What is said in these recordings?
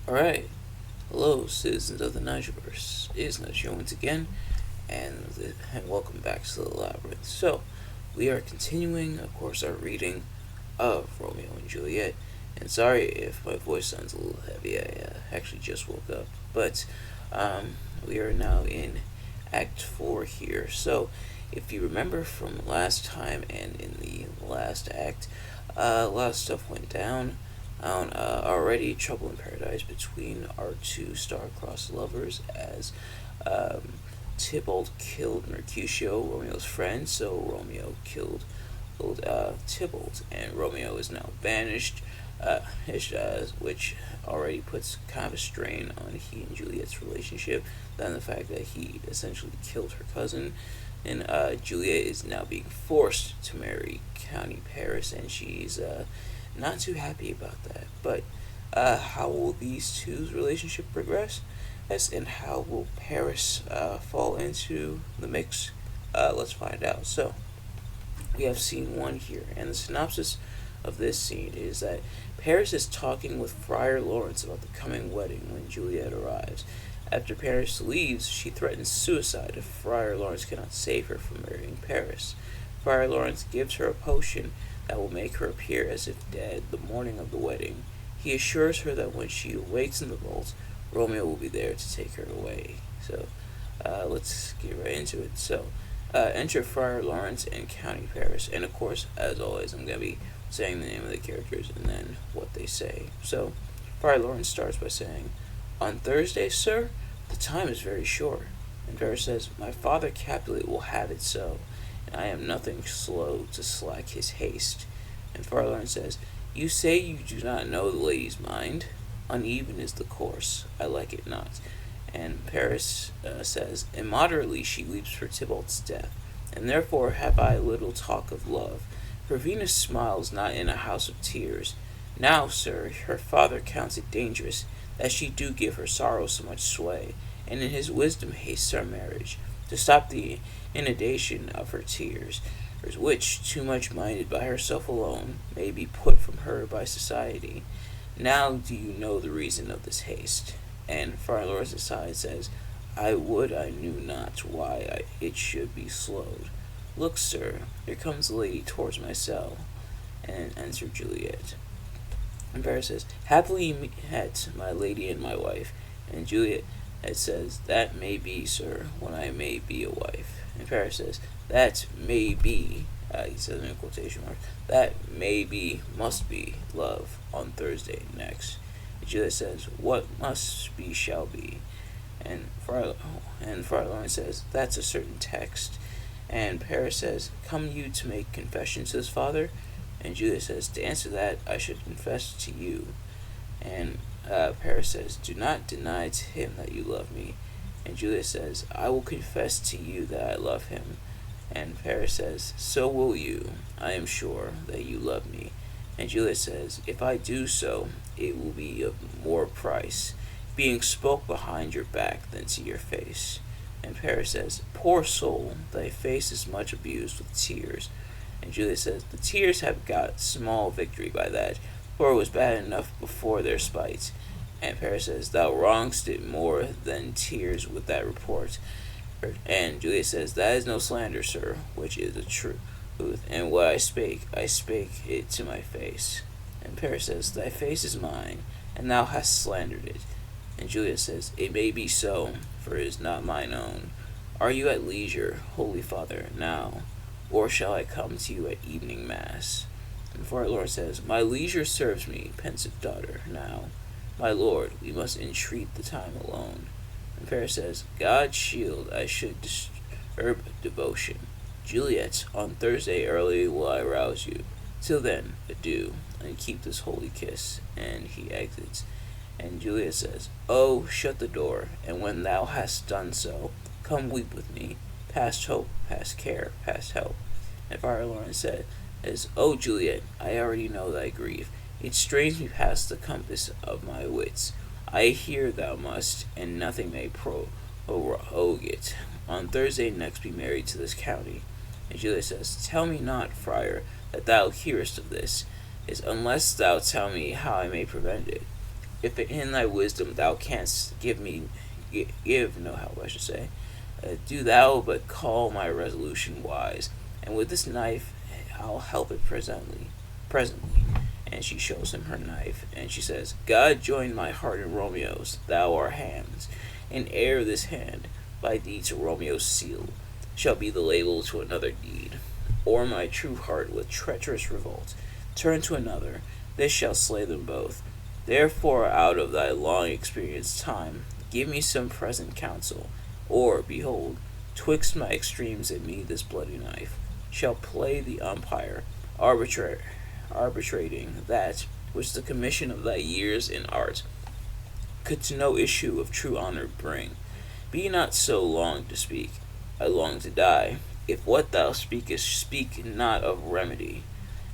Alright, hello citizens of the Nigelverse. It is Nigel once again, and welcome back to the Labyrinth. So, we are continuing, of course, our reading of Romeo and Juliet. And sorry if my voice sounds a little heavy, I actually just woke up. But we are now in Act 4 here. So, if you remember from last time and in the last act, a lot of stuff went down. Already trouble in paradise between our two star-crossed lovers as Tybalt killed Mercutio, Romeo's friend, so Romeo killed Tybalt, and Romeo is now banished, which already puts kind of a strain on he and Juliet's relationship, than the fact that he essentially killed her cousin, and Juliet is now being forced to marry County Paris, and she's not too happy about that. But how will these two's relationship progress? Yes, and how will Paris fall into the mix? Let's find out. So, we have scene one here, and the synopsis of this scene is that Paris is talking with Friar Lawrence about the coming wedding when Juliet arrives. After Paris leaves, she threatens suicide if Friar Lawrence cannot save her from marrying Paris. Friar Lawrence gives her a potion that will make her appear as if dead the morning of the wedding. He assures her that when she awakes in the vault, Romeo will be there to take her away. So, let's get right into it. So, enter Friar Lawrence and County Paris. And of course, as always, I'm going to be saying the name of the characters and then what they say. So, Friar Lawrence starts by saying, "On Thursday, sir, the time is very short." And Paris says, "My father Capulet will have it so, and I am nothing slow to slack his haste." And Friar Lawrence says, "You say you do not know the lady's mind. Uneven is the course, I like it not." And Paris says, "Immoderately she weeps for Tybalt's death, and therefore have I little talk of love. For Venus smiles not in a house of tears. Now, sir, her father counts it dangerous that she do give her sorrow so much sway, and in his wisdom hastes our marriage, to stop the inundation of her tears, which, too much minded by herself alone, may be put from her by society. Now do you know the reason of this haste?" And Friar Lawrence aside says, "I would I knew not why it should be slowed. Look, sir, here comes the lady towards my cell." And answered Juliet. And Paris says, "Happily met, my lady and my wife." And Juliet says, "That may be, sir, when I may be a wife." And Paris says, "That may be," he says in quotation marks, "that may be, must be, love, on Thursday next." And Juliet says, "What must be shall be." And Friar Lawrence says, "That's a certain text." And Paris says, "Come you to make confession to his father?" And Juliet says, "To answer that, I should confess to you." And Paris says, "Do not deny to him that you love me." And Juliet says, "I will confess to you that I love him." And Paris says, "So will you, I am sure, that you love me." And Juliet says, "If I do so, it will be of more price, being spoke behind your back than to your face." And Paris says, "Poor soul, thy face is much abused with tears." And Juliet says, "The tears have got small victory by that, for it was bad enough before their spite." And Paris says, "Thou wrongest it more than tears with that report." And Juliet says, "That is no slander, sir, which is the truth. And what I spake it to my face." And Paris says, "Thy face is mine, and thou hast slandered it." And Juliet says, "It may be so, for it is not mine own. Are you at leisure, holy father, now? Or shall I come to you at evening mass?" And Friar Lawrence says, "My leisure serves me, pensive daughter, now. My lord, we must entreat the time alone." And Paris says, "God shield I should disturb devotion. Juliet, on Thursday early will I rouse you. Till then, adieu, and keep this holy kiss." And he exits. And Juliet says, "Oh, shut the door, and when thou hast done so, come weep with me, past hope, past care, past help." And Friar Lawrence said, "Oh, Juliet, I already know thy grief. It strains me past the compass of my wits. I hear thou must, and nothing may prorogue it, on Thursday next be married to this county." And Juliet says, "Tell me not, friar, that thou hearest of this, is unless thou tell me how I may prevent it." If in thy wisdom thou canst give no help, I should say, do thou but call my resolution wise, and with this knife I'll help it presently. And she shows him her knife, and she says, God join my heart in Romeo's, thou our hands, and ere this hand, by thee to Romeo's seal, shall be the label to another deed, or my true heart with treacherous revolt turn to another, this shall slay them both. Therefore, out of thy long experienced time, give me some present counsel, or, behold, twixt my extremes and me this bloody knife shall play the umpire, arbitrating that which the commission of thy years in art could to no issue of true honor bring. Be not so long to speak, I long to die, if what thou speakest speak not of remedy.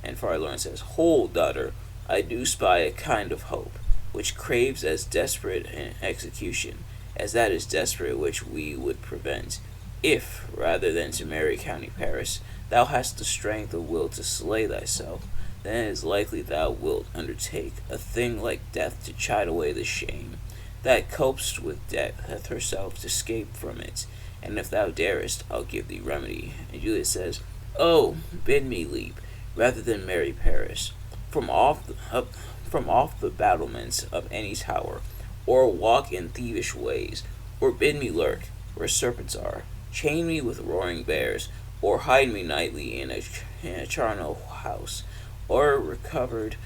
And Farlorn says, Hold, daughter, I do spy a kind of hope, which craves as desperate an execution, as that is desperate which we would prevent, if, rather than to marry County Paris, thou hast the strength of will to slay thyself, then it is likely thou wilt undertake a thing like death to chide away the shame that copes with death herself to escape from it. And if thou darest, I'll give thee remedy. And Juliet says, Oh, bid me leap, rather than marry Paris, from off the battlements of any tower, or walk in thievish ways, or bid me lurk where serpents are, chain me with roaring bears, or hide me nightly in a charnel house, or recovered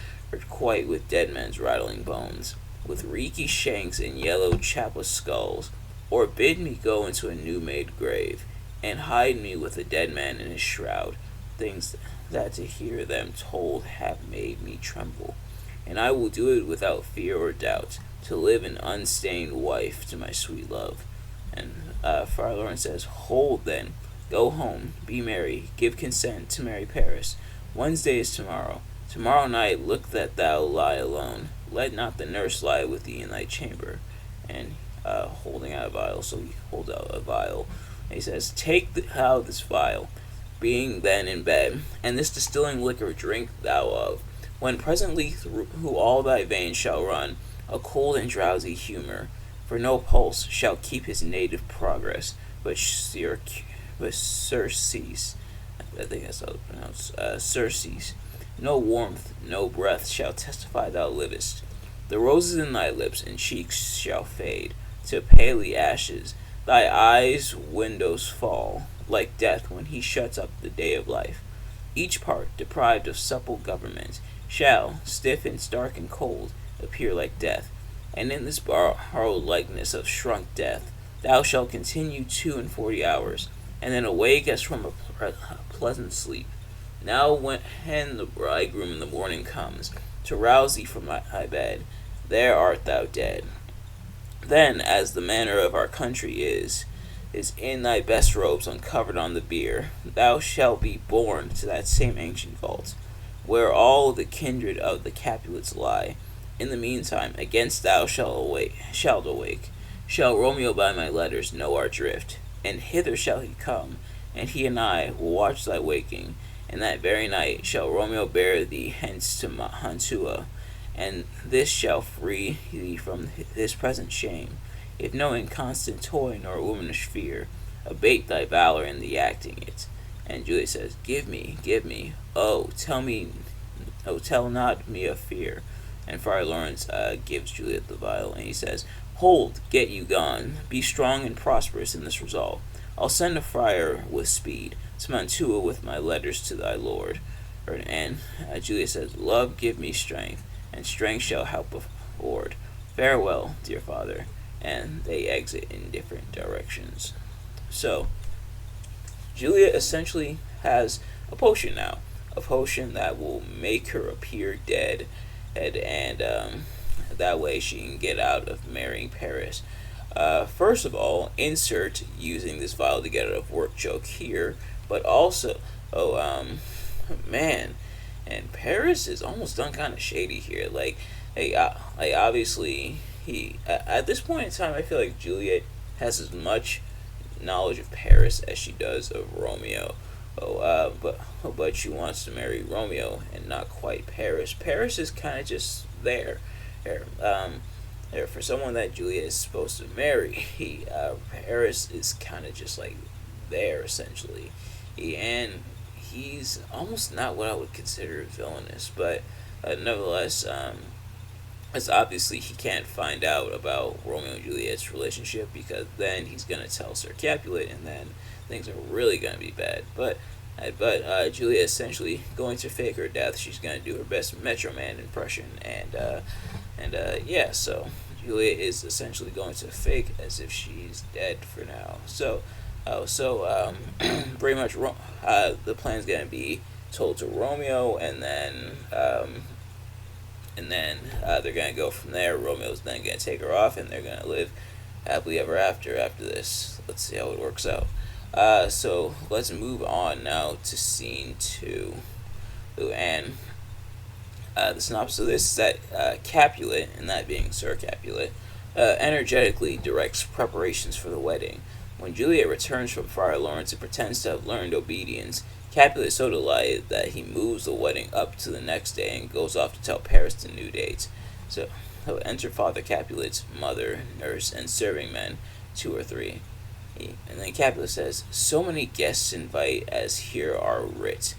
quite with dead men's rattling bones, with reeky shanks and yellow chapless skulls, or bid me go into a new-made grave, and hide me with a dead man in his shroud, things that to hear them told have made me tremble. And I will do it without fear or doubt, to live an unstained wife to my sweet love. And Friar Lawrence says, Hold then, go home, be merry, give consent to marry Paris. Wednesday is tomorrow. Tomorrow night look that thou lie alone. Let not the nurse lie with thee in thy chamber. And holding out a vial, so he holds out a vial. And he says, Take thou this vial, being then in bed, and this distilling liquor drink thou of, when presently through all thy veins shall run a cold and drowsy humor, for no pulse shall keep his native progress, but surcease. I think that's how it's pronounced. Surcease. No warmth, no breath shall testify thou livest. The roses in thy lips and cheeks shall fade to paly ashes. Thy eyes' windows fall, like death when he shuts up the day of life. Each part, deprived of supple government, shall, stiff and stark and cold, appear like death. And in this borrowed likeness of shrunk death, thou shalt continue 42 hours, and then awake as from a pleasant sleep. Now when the bridegroom in the morning comes, to rouse thee from thy bed, there art thou dead. Then, as the manner of our country is in thy best robes uncovered on the bier, thou shalt be borne to that same ancient vault, where all the kindred of the Capulets lie. In the meantime, against thou shalt awake. Shall Romeo by my letters know our drift, and hither shall he come, and he and I will watch thy waking, and that very night shall Romeo bear thee hence to Mantua, and this shall free thee from this present shame, if no inconstant toy nor womanish fear abate thy valor in the acting it. And Juliet says, Give me, oh, tell not me of fear. And Friar Lawrence gives Juliet the vial, and he says, Hold, get you gone, be strong and prosperous in this resolve. I'll send a friar with speed to Mantua with my letters to thy lord. And Juliet says, Love give me strength, and strength shall help afford. Farewell, dear father. And they exit in different directions. So, Juliet essentially has a potion now. A potion that will make her appear dead, and that way she can get out of marrying Paris. First of all, insert using this vial to get out of work joke here, but also, man, and Paris is almost done kind of shady here. Like obviously he at this point in time, I feel like Juliet has as much knowledge of Paris as she does of Romeo. But she wants to marry Romeo and not quite Paris. Paris is kind of just there, For someone that Juliet is supposed to marry, Paris is kind of just like there essentially. And he's almost not what I would consider villainous, but nevertheless, it's obviously he can't find out about Romeo and Juliet's relationship because then he's gonna tell Sir Capulet, and then things are really gonna be bad. But Juliet essentially going to fake her death. She's gonna do her best Metro Man impression, so Juliet is essentially going to fake as if she's dead for now. Pretty much, the plan's gonna be told to Romeo, and then they're gonna go from there. Romeo's then gonna take her off, and they're gonna live happily ever after this. Let's see how it works out. So let's move on now to scene 2. And the synopsis of this is that Capulet, and that being Sir Capulet, energetically directs preparations for the wedding. When Juliet returns from Friar Lawrence and pretends to have learned obedience, Capulet is so delighted that he moves the wedding up to the next day and goes off to tell Paris the new date. So enter Father Capulet's mother, nurse, and serving men, 2 or 3. And then Capulet says, "So many guests invite as here are writ."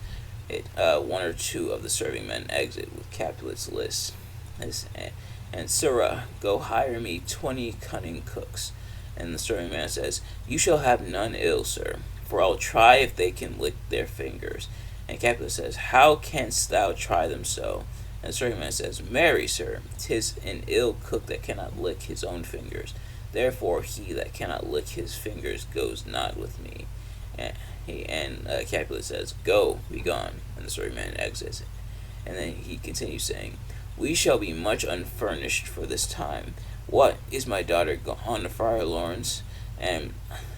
1 or 2 of the serving men exit with Capulet's list. And Sirrah, go hire me 20 cunning cooks. And the serving man says, "You shall have none ill, sir, for I'll try if they can lick their fingers." And Capulet says, "How canst thou try them so?" And the serving man says, "Marry, sir, 'tis an ill cook that cannot lick his own fingers. Therefore he that cannot lick his fingers goes not with me." And Capulet says, "Go, be gone." And the serving man exits. And then he continues saying, "We shall be much unfurnished for this time. What, is my daughter gone to Friar Lawrence?" And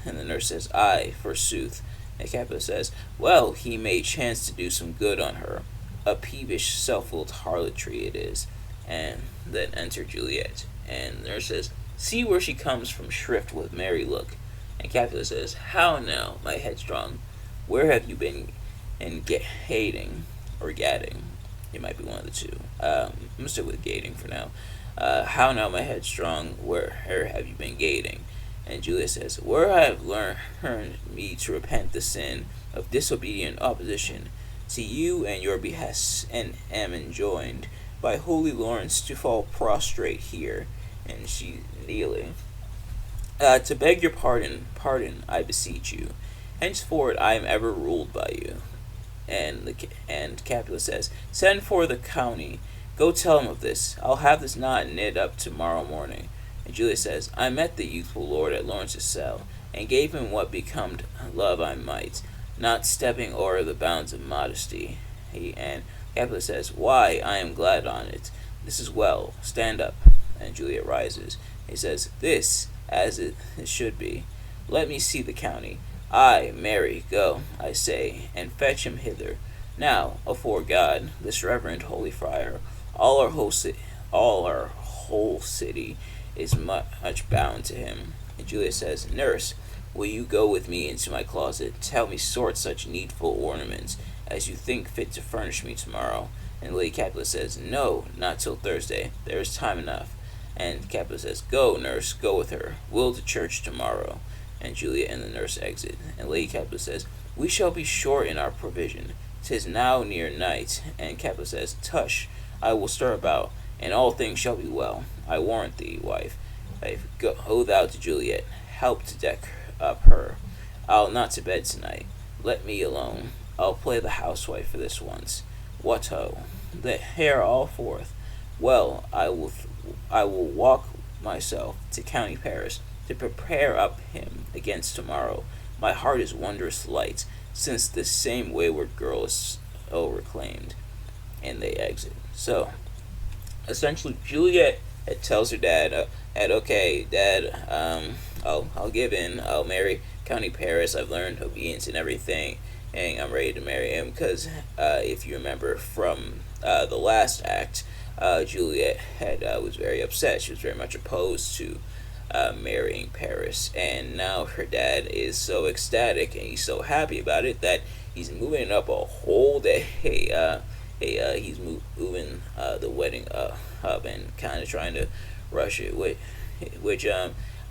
the nurse says, "Aye, forsooth." And Capulet says, "Well, he may chance to do some good on her. A peevish, self-willed harlotry it is." And then enter Juliet. And the nurse says, "See where she comes from shrift with merry look." And Capulet says, "How now, my headstrong? Where have you been hating or gadding?" It might be one of the two. I'm going to stick with gating for now. "How now, my headstrong? Where have you been gating?" And Juliet says, "Where I have learned me to repent the sin of disobedient opposition to you and your behests, and am enjoined by holy Lawrence to fall prostrate here." And she kneeling, "To beg your pardon, I beseech you. Henceforward I am ever ruled by you." And Capulet says, "Send for the county. Go tell him of this. I'll have this knot knit up tomorrow morning." And Juliet says, "I met the youthful lord at Lawrence's cell, and gave him what becomed love I might, not stepping o'er the bounds of modesty." And Capulet says, "Why, I am glad on it. This is well. Stand up." And Juliet rises. He says, "This, as it should be. Let me see the county. Aye, Mary, go, I say, and fetch him hither. Now, afore God, this reverend holy friar, all our whole city is much bound to him." And Juliet says, "Nurse, will you go with me into my closet? Tell me sort such needful ornaments as you think fit to furnish me tomorrow." And Lady Capulet says, "No, not till Thursday. There is time enough." And Capulet says, "Go, nurse, go with her. We'll to church tomorrow." And Juliet and the nurse exit. And Lady Capulet says, "We shall be short in our provision. 'Tis now near night." And Capulet says, "Tush, I will stir about, and all things shall be well. I warrant thee, wife. Go thou to Juliet. Help to deck up her. I'll not to bed tonight. Let me alone. I'll play the housewife for this once. What ho! The hair all forth. Well, I will walk myself to County Paris to prepare up him against tomorrow. My heart is wondrous light, since this same wayward girl is reclaimed." And they exit. So, essentially, Juliet tells her dad, "Okay, Dad, I'll give in. I'll marry County Paris. I've learned obedience and everything, and I'm ready to marry him." Because if you remember from the last act, Juliet was very upset. She was very much opposed to marrying Paris, and now her dad is so ecstatic and he's so happy about it that he's moving it up a whole day. he's moving the wedding up and kind of trying to rush it, which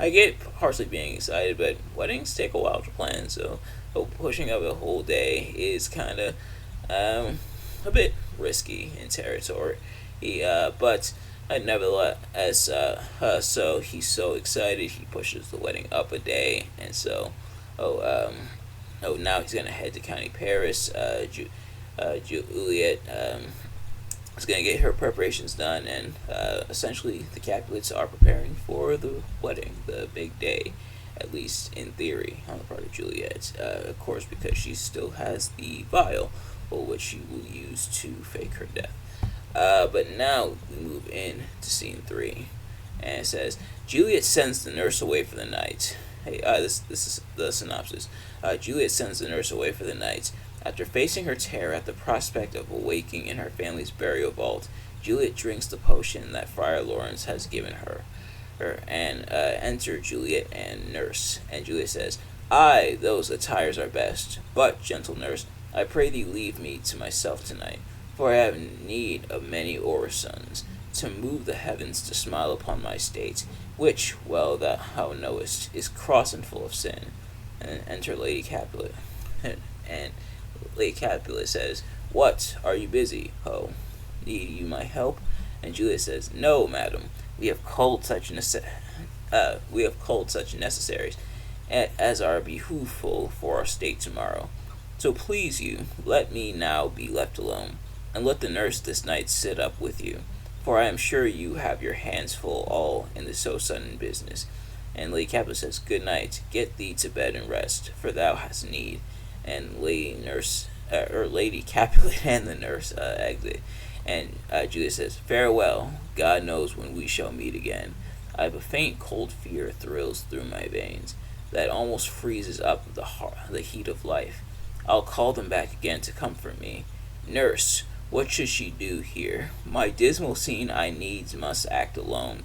I get partially being excited, but weddings take a while to plan, so pushing up a whole day is kind of a bit risky in territory. But nevertheless, so he's so excited he pushes the wedding up a day, and so oh now he's gonna head to County Paris. Juliet is gonna get her preparations done, and essentially the Capulets are preparing for the wedding, the big day, at least in theory, on the part of Juliet. Of course, because she still has the vial, which she will use to fake her death. But now we move in to scene 3, and it says Juliet sends the nurse away for the night. Hey, this is the synopsis. Juliet sends the nurse away for the night. After facing her terror at the prospect of awaking in her family's burial vault, Juliet drinks the potion that Friar Lawrence has given her. And enter Juliet and nurse. And Juliet says, "Aye, those attires are best. But, gentle nurse, I pray thee leave me to myself tonight, for I have need of many orisons, to move the heavens to smile upon my state, which, well thou knowest, is cross and full of sin." And enter Lady Capulet. And Lady Capulet says, "What, are you busy, ho? Need you my help?" And Juliet says, "No, madam, we have culled such necessaries as are behooveful for our state tomorrow. So please you, let me now be left alone, and let the nurse this night sit up with you, for I am sure you have your hands full all in this so sudden business." And Lady Capulet says, "Good night, get thee to bed and rest, for thou hast need." And Lady Capulet and the nurse exit. And Juliet says, "Farewell. God knows when we shall meet again. I have a faint cold fear thrills through my veins, that almost freezes up the heat of life. I'll call them back again to comfort me. Nurse, what should she do here? My dismal scene I needs must act alone.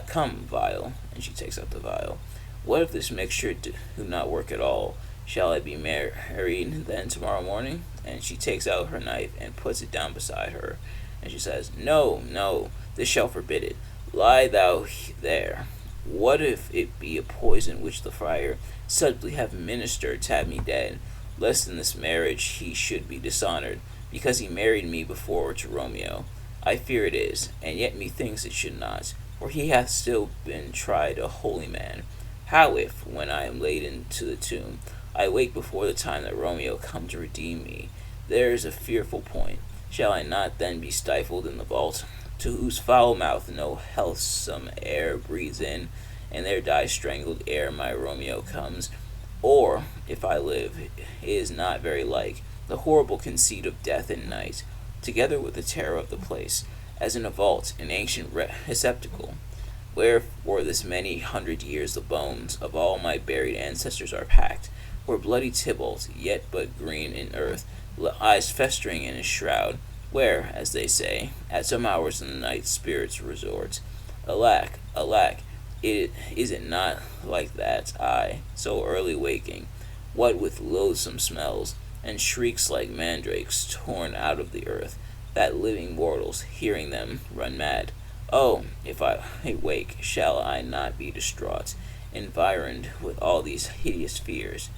Come, vial." And she takes out the vial. "What if this mixture do not work at all? Shall I be married then tomorrow morning?" And she takes out her knife and puts it down beside her. And she says, "No, no, this shall forbid it. Lie thou there. What if it be a poison which the friar suddenly have ministered to have me dead, lest in this marriage he should be dishonored, because he married me before to Romeo? I fear it is, and yet methinks it should not, for he hath still been tried a holy man. How if, when I am laid into the tomb, I wake before the time that Romeo come to redeem me? There is a fearful point. Shall I not then be stifled in the vault, to whose foul mouth no healthsome air breathes in, and there die strangled ere my Romeo comes? Or, if I live, it is not very like, the horrible conceit of death in night, together with the terror of the place, as in a vault, an ancient receptacle, where for this many hundred years the bones of all my buried ancestors are packed, where bloody Tybalt, yet but green in earth, lies festering in his shroud, where, as they say, at some hours in the night spirits resort. Alack, alack, is it not like that, I, so early waking, what with loathsome smells, and shrieks like mandrakes torn out of the earth, that living mortals, hearing them, run mad? Oh, if I wake, shall I not be distraught, environed with all these hideous fears,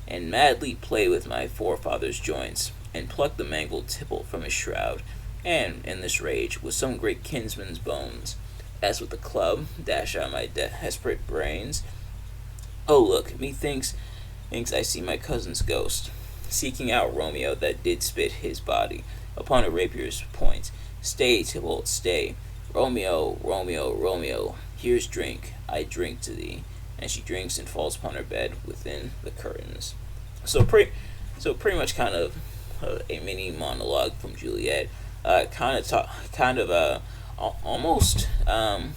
and madly play with my forefathers' joints, and pluck the mangled Tybalt from his shroud, and, in this rage, with some great kinsman's bones, as with a club, dash out my desperate brains? Oh, look, methinks I see my cousin's ghost, seeking out Romeo that did spit his body upon a rapier's point. Stay, Tybalt, stay. Romeo, Romeo, Romeo, here's drink, I drink to thee." And she drinks and falls upon her bed within the curtains. So pretty much kind of a mini monologue from Juliet. Almost I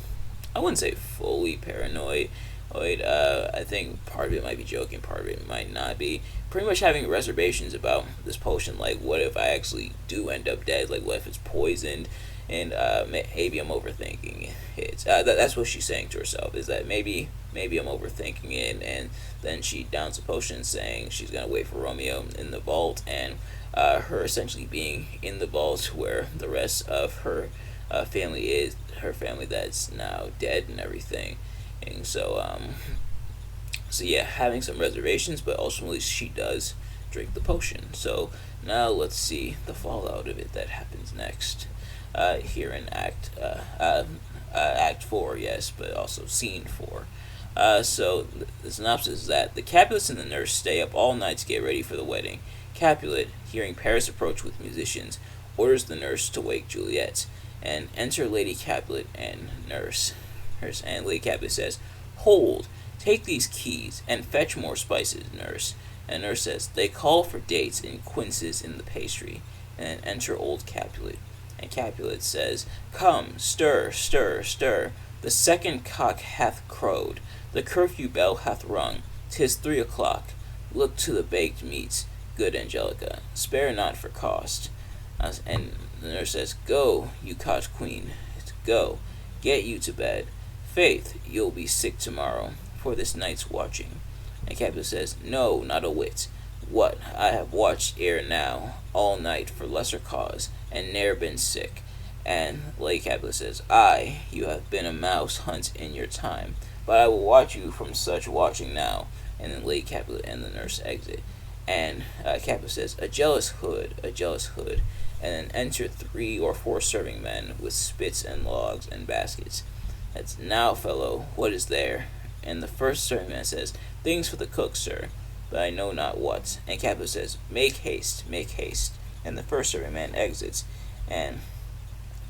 wouldn't say fully paranoid. I think part of it might be joking, part of it might not be. Pretty much having reservations about this potion. Like, what if I actually do end up dead? Like, what if it's poisoned? And maybe I'm overthinking it. That's what she's saying to herself, is that maybe I'm overthinking it. And then she downs a potion, saying she's gonna wait for Romeo in the vault, and her essentially being in the vault where the rest of her family is, her family that's now dead and everything. And so yeah, having some reservations, but ultimately she does drink the potion. So now let's see the fallout of it that happens next. Here in Act 4, yes, but also Scene 4. So the synopsis is that the Capulets and the nurse stay up all night to get ready for the wedding. Capulet, hearing Paris approach with musicians, orders the nurse to wake Juliet, and enter Lady Capulet and nurse. And Lady Capulet says, "Hold, take these keys and fetch more spices, nurse." And nurse says, "They call for dates and quinces in the pastry." And enter old Capulet. And Capulet says, "Come, stir, stir, stir. The second cock hath crowed. The curfew bell hath rung. 'Tis 3 o'clock. Look to the baked meats, good Angelica. Spare not for cost." And the nurse says, "Go, you cot queen. Go. Get you to bed. Faith, you'll be sick tomorrow for this night's watching." And Capulet says, "No, not a whit. What, I have watched ere now all night for lesser cause, and ne'er been sick." And Lady Capulet says, "Aye, you have been a mouse hunt in your time, but I will watch you from such watching now." And then Lady Capulet and the nurse exit. And Capulet says, "A jealous hood, a jealous hood." And then enter 3 or 4 serving men with spits and logs and baskets. That's, "Now, fellow, what is there?" And the first serving man says, "Things for the cook, sir, but I know not what." And Capulet says, make haste, make haste." And the first serving man exits. And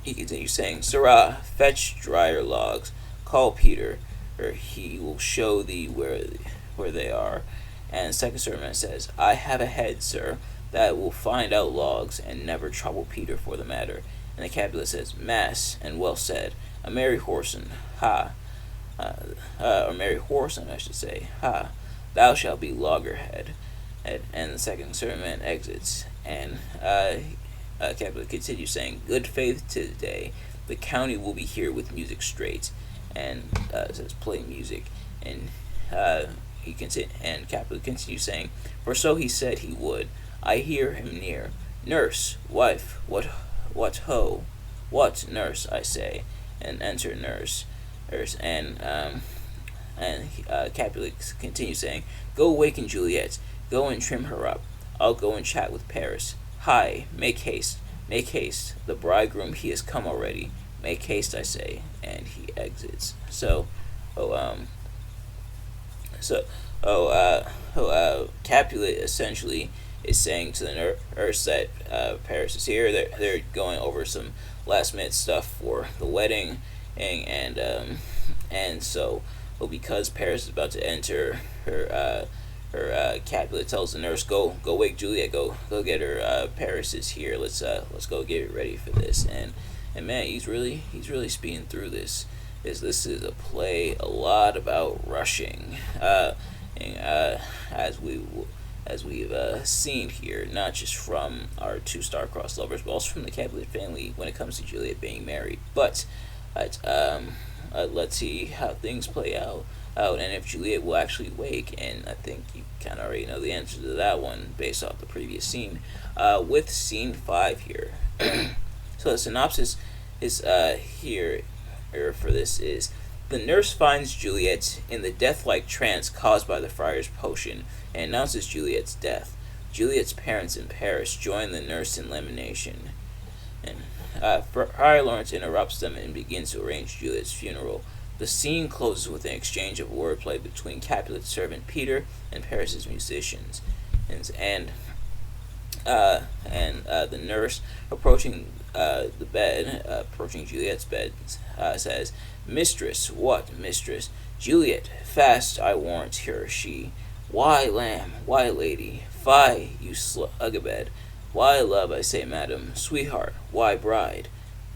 he continues saying, "Sirrah, fetch drier logs. Call Peter, or he will show thee where they are." And the second serving man says, "I have a head, sir, that will find out logs, and never trouble Peter for the matter." And the Capulet says, "Mass, and well said. A merry whoreson, ha! A merry whoreson, I should say, ha! Thou shalt be loggerhead." And the second serving man exits. And Capulet continues saying, "Good faith today. The county will be here with music straight." And says, "Play music." And Capulet continues saying, "For so he said he would. I hear him near. Nurse, wife, what ho? What, nurse, I say." And enter nurse. And Capulet continues saying, "Go waken Juliet. Go and trim her up. I'll go and chat with Paris. Hi, make haste, make haste. The bridegroom, he has come already. Make haste, I say." And he exits. Capulet essentially is saying to the nurse that Paris is here. They're going over some last minute stuff for the wedding, and so, well, because Paris is about to enter, her Capulet tells the nurse, go wake Juliet, go get her. Paris is here. Let's go get ready for this." And man, he's really speeding through this. This is a play a lot about rushing, as we've seen here, not just from our 2 star-crossed lovers, but also from the Capulet family when it comes to Juliet being married. But let's see how things play out, and if Juliet will actually wake. And I think you kind of already know the answer to that one based off the previous scene. With Scene 5 here. So the synopsis is here for this is: the nurse finds Juliet in the death-like trance caused by the friar's potion and announces Juliet's death. Juliet's parents in Paris join the nurse in lamentation. And Friar Lawrence interrupts them and begins to arrange Juliet's funeral. The scene closes with an exchange of wordplay between Capulet's servant Peter and Paris's musicians. And the nurse approaching approaching Juliet's bed, says, "Mistress, what, mistress? Juliet, fast, I warrant her she. Why, lamb, why, lady, fie, you slugabed, why, love, I say, madam, sweetheart, why, bride?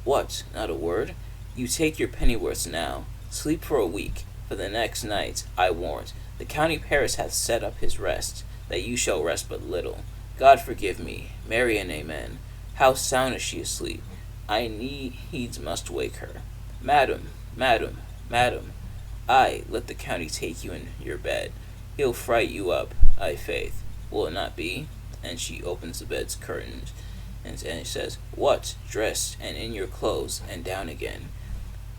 What, not a word? You take your pennyworths now, sleep for a week, for the next night, I warrant, the county Paris hath set up his rest, that you shall rest but little. God forgive me, Mary and amen. How sound is she asleep? I needs must wake her. Madam, madam, madam, aye, let the county take you in your bed. He'll fright you up, I faith. Will it not be?" and she opens the bed's curtains, and he says, "What? Dressed and in your clothes, and down again?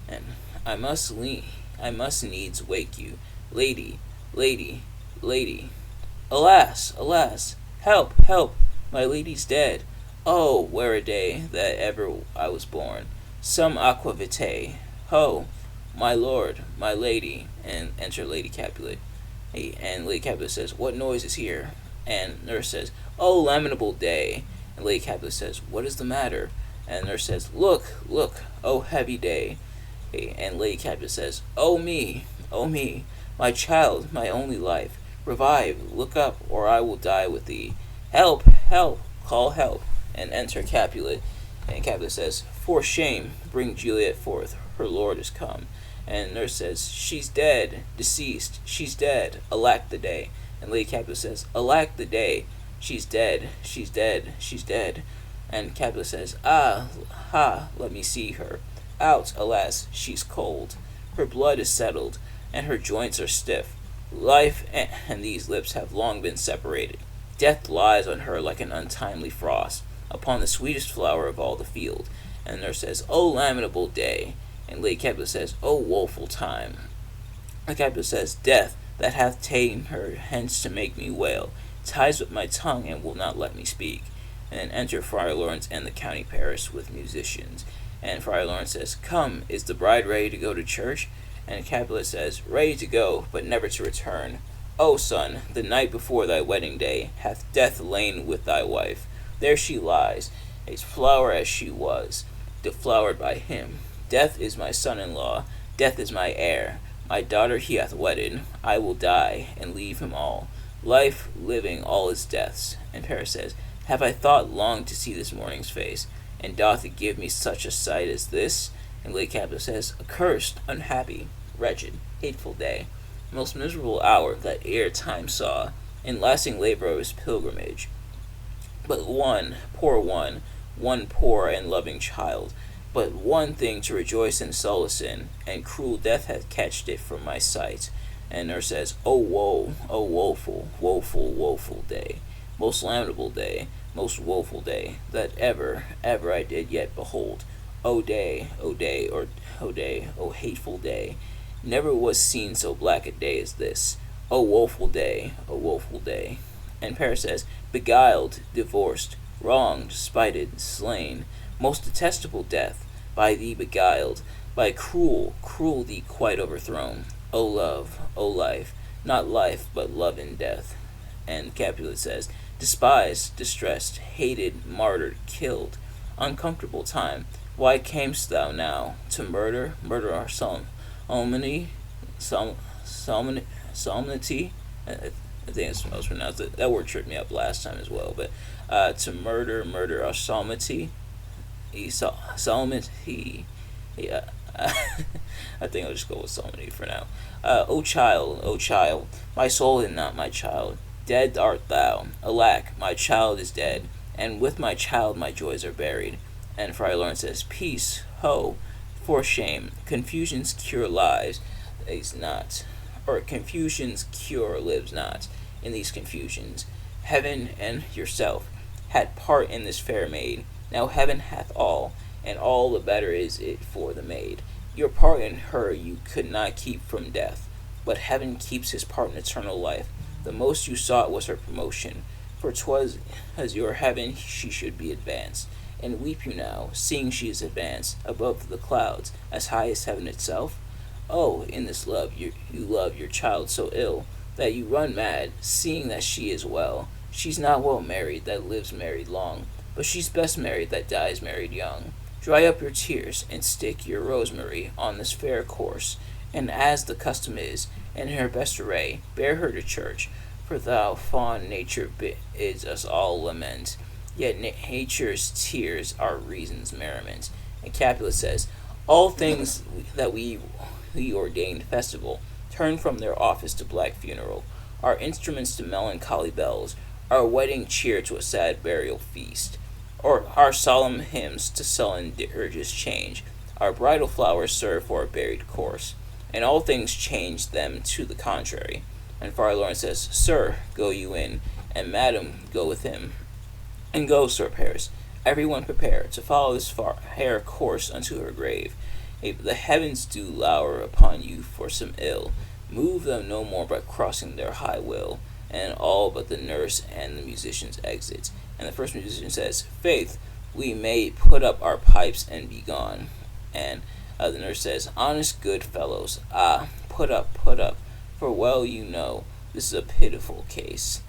And I must needs wake you, lady, lady, lady. Alas, alas! Help, help! My lady's dead. Oh, where a day that ever I was born. Some aqua vitae. Ho, my lord, my lady," and enter Lady Capulet. And Lady Capulet says, "What noise is here?" And nurse says, "Oh, lamentable day." And Lady Capulet says, "What is the matter?" And nurse says, "Look, look, oh heavy day." And Lady Capulet says, "Oh me, my child, my only life. Revive, look up, or I will die with thee. Help, help, call help." And enter Capulet. And Capulet says, "For shame, bring Juliet forth, her lord is come." And nurse says, "She's dead, deceased, she's dead, alack the day." And Lady Capulet says, "Alack the day, she's dead, she's dead, she's dead." And Capulet says, "Ah, ha, let me see her. Out, alas, she's cold. Her blood is settled, and her joints are stiff. Life and these lips have long been separated. Death lies on her like an untimely frost upon the sweetest flower of all the field." And the nurse says, "Oh, lamentable day." And Lady Capulet says, "Oh, woeful time." And Capulet says, "Death, that hath ta'en her hence to make me wail, ties with my tongue and will not let me speak." And then enter Friar Lawrence and the county parish with musicians. And Friar Lawrence says, "Come, is the bride ready to go to church?" And Capulet says, "Ready to go, but never to return. O son, the night before thy wedding day hath death lain with thy wife. There she lies, a flower as she was, deflowered by him. Death is my son-in-law, death is my heir. My daughter he hath wedded, I will die, and leave him all. Life, living, all is death's." And Paris says, "Have I thought long to see this morning's face? And doth it give me such a sight as this?" And Lady Capulet says, "Accursed, unhappy, wretched, hateful day, most miserable hour that e'er time saw, in lasting labor of his pilgrimage. But one poor and loving child, but one thing to rejoice and solace in, and cruel death hath catched it from my sight." And nurse says, "Oh woe, oh woeful, woeful, woeful day, most lamentable day, most woeful day, that ever I did yet behold. O day, O day, O hateful day, never was seen so black a day as this. O woeful day, O woeful day." And Paris says, "Beguiled, divorced, wronged, spited, slain, most detestable death, by thee beguiled, by cruelty quite overthrown. O love, O life, not life, but love in death." And Capulet says, "Despised, distressed, hated, martyred, killed, uncomfortable time, why camest thou now to murder our solemnity? I think it's supposed to pronounce it. That word tripped me up last time as well. But to murder our solemnity, solemnity. Yeah, I think I'll just go with solemnity for now. O child, my soul and not my child, dead art thou. Alack, my child is dead, and with my child my joys are buried." And Friar Lawrence says, "Peace, ho, for shame, confusion's cure lies is not, or confusion's cure lives not in these confusions. Heaven and yourself had part in this fair maid, now heaven hath all, and all the better is it for the maid. Your part in her you could not keep from death, but heaven keeps his part in eternal life. The most you sought was her promotion, for 'twas as your heaven she should be advanced. And weep you now, seeing she is advanced above the clouds, as high as heaven itself? Oh, in this love you love your child so ill, that you run mad, seeing that she is well. She's not well married that lives married long, but she's best married that dies married young. Dry up your tears, and stick your rosemary on this fair course, and as the custom is, in her best array, bear her to church, for thou fond nature bids us all lament. Yet nature's tears are reason's merriment." And Capulet says, "All things that we ordained festival turn from their office to black funeral, our instruments to melancholy bells, our wedding cheer to a sad burial feast, or our solemn hymns to sullen dirges change, our bridal flowers serve for a buried corse, and all things change them to the contrary. And Friar Lawrence says, "Sir, go you in, and Madam, go with him. And go, Sir Paris, everyone prepare to follow this fair course unto her grave. The heavens do lower upon you for some ill. Move them no more by crossing their high will." And all but the nurse and the musicians exit. And the first musician says, "Faith, we may put up our pipes and be gone." And the nurse says, "Honest good fellows, put up, for well you know this is a pitiful case."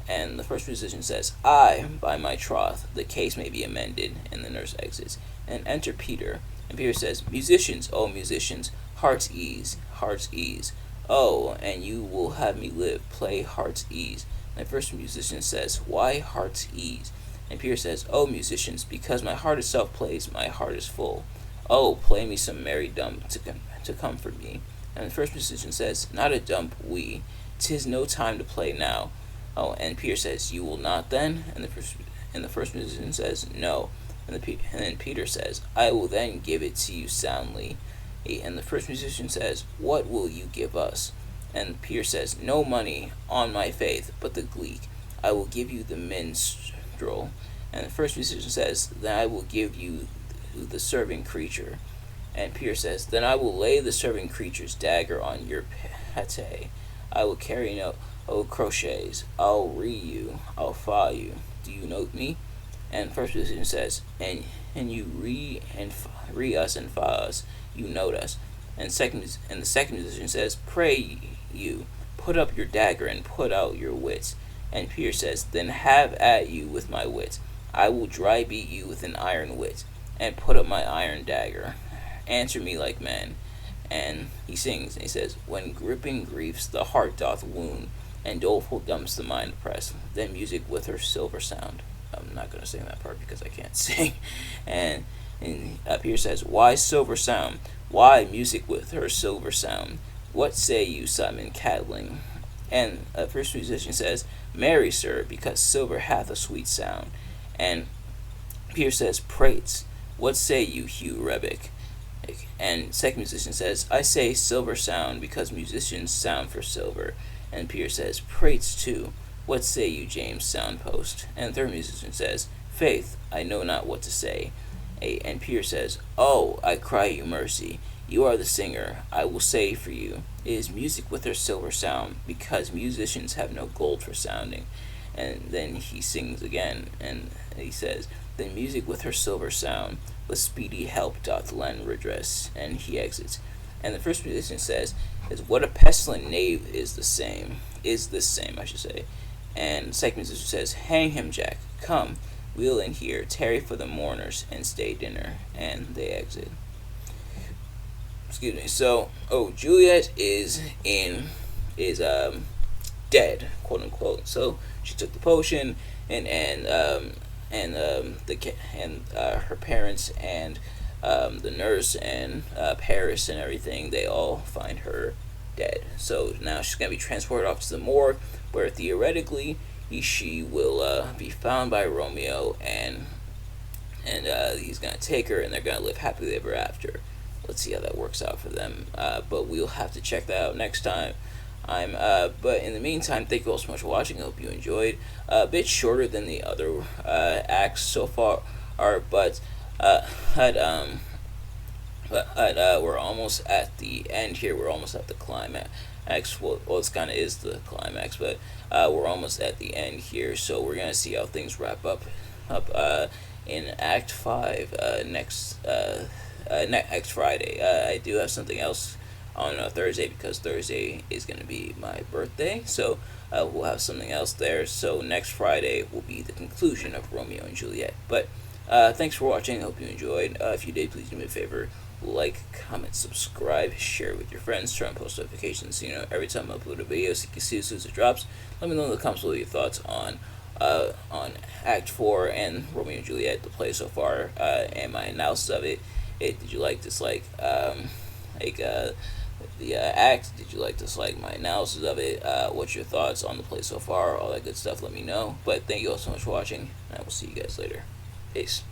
And the first musician says, "Aye, by my troth, the case may be amended." And the nurse exits. And enter Peter. And Peter says, "Musicians, oh musicians, heart's ease, heart's ease. Oh, and you will have me live, play heart's ease." And the first musician says, "Why heart's ease?" And Peter says, "Oh, musicians, because my heart itself plays, my heart is full. Oh, play me some merry dump to comfort me." And the first musician says, "Not a dump, we. 'Tis no time to play now." Oh, and Peter says, "You will not then?" And the first musician says, "No." And then Peter says, "I will then give it to you soundly." And the first musician says, "What will you give us?" And Peter says, "No money, on my faith, but the gleek. I will give you the minstrel." And the first musician says, "Then I will give you the serving creature." And Peter says, "Then I will lay the serving creature's dagger on your pate. I will carry no crochets. I'll ree you. I'll fa you. Do you note me?" And first musician says, and you ree us and fa us. You note us." And the second musician says, "Pray you, put up your dagger and put out your wits." And Peter says, "Then have at you with my wit. I will dry beat you with an iron wit, and put up my iron dagger. Answer me like men." And he sings, and he says, "When gripping griefs the heart doth wound, and doleful dumps the mind oppress, then music with her silver sound." I'm not going to sing that part because I can't sing. And Peter says, "Why silver sound? Why music with her silver sound? What say you, Simon Cadling?" And first musician says, "Marry, sir, because silver hath a sweet sound." And Peter says, "Prates. What say you, Hugh Rebick?" And second musician says, "I say silver sound, because musicians sound for silver." And Peter says, "Prates too. What say you, James Soundpost?" And the third musician says, "Faith, I know not what to say." And Peter says, "Oh, I cry you mercy. You are the singer. I will say for you, it is music with her silver sound, because musicians have no gold for sounding." And then he sings again, and he says, "Then music with her silver sound, with speedy help doth lend redress." And he exits. And the first musician says, "What a pestilent knave is this same, I should say." And the second musician says, "Hang him, Jack. Come, we'll in here, tarry for the mourners, and stay dinner." And they exit. Excuse me. So, Juliet is dead, quote unquote. So she took the potion, and her parents and the nurse and Paris and everything, they all find her dead. So now she's gonna be transported off to the morgue, where theoretically she will be found by Romeo, and he's gonna take her, and they're gonna live happily ever after. Let's see how that works out for them. But we'll have to check that out next time. But in the meantime, thank you all so much for watching. I hope you enjoyed. A bit shorter than the other acts so far, but we're almost at the end here. We're almost at the climax. Well, this kind of is the climax, but we're almost at the end here. So we're gonna see how things wrap up in Act 5 next Friday. I do have something else on Thursday, because Thursday is going to be my birthday, so we'll have something else there. So next Friday will be the conclusion of Romeo and Juliet. But thanks for watching. I hope you enjoyed. If you did, please do me a favor: like, comment, subscribe, share it with your friends, turn on post notifications so you know every time I upload a video, so you can see as soon as it drops. Let me know in the comments below your thoughts on Act 4 and Romeo and Juliet, the play so far, and my analysis of it. Did you like, dislike, the act? Did you like, dislike my analysis of it? What's your thoughts on the play so far? All that good stuff, let me know. But thank you all so much for watching, and I will see you guys later. Peace.